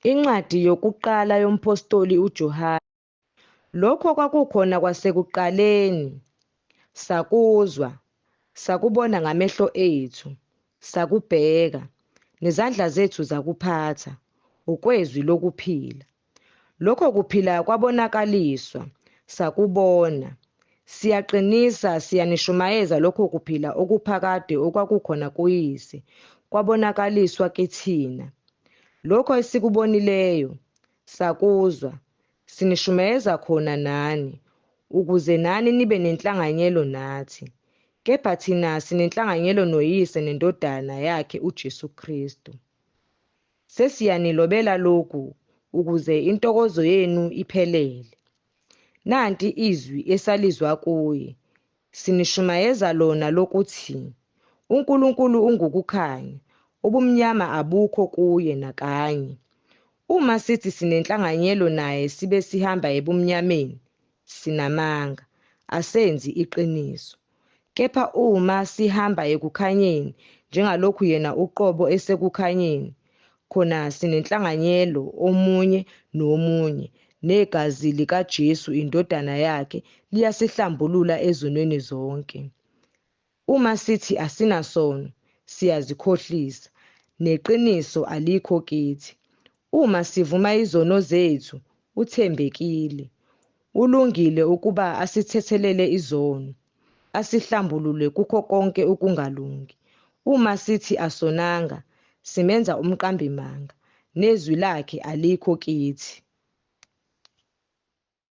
Incwadi yokuqala yomphostoli uJohane. Lokho kwakukhona kwasekuqaleni, sakuzwa, sakubona ngamehlo ethu, sakubheka, nezandla zethu zakuphatha, ukwezwi lokuphila. Lokho kuphila kwabonakaliswa, sakubona, siyaqinisa siyanishumayeza lokho kuphila okuphakade okwakukhona kuyise, kwabonakaliswa kithina. Lokho esikubonileyo, sakuzwa, sinishumayeza khona nani, ukuze nani nibe nenhlanganyelo nathi. Kepha thina sinenhlanganyelo noYise neNdodana yakhe uJesu Kristu. Sesiyanilobela lokhu ukuze intokozo yenu iphelele. Nanti izwi esalizwa kuye, sinishumayeza lona lokuthi uNkulunkulu ungukukhanya, ubumnyama abukho kuye nakanye. Uma sithi sinenhlanganyelo naye sibe sihamba ebumnyameni, sinamanga, asenzi iqiniso. Kepha uma sihamba ekukhanyeni, njengalokhu yena uqobo esekukhanyeni, khona sinenhlanganyelo omunye nomunye, negazi likaJesu iNdodana yakhe liyasihlambulula ezonweni zonke. Uma sithi asinasono, siyazikhohlisa, neqiniso alikho kithi. Uma sivuma izono zethu, uthembekile, ulungile ukuba asithethelele izono, asihlambulule kukho konke ukungalungi. Uma sithi asonanga, simenza umqambimanga, nezwi lakhe alikho kithi.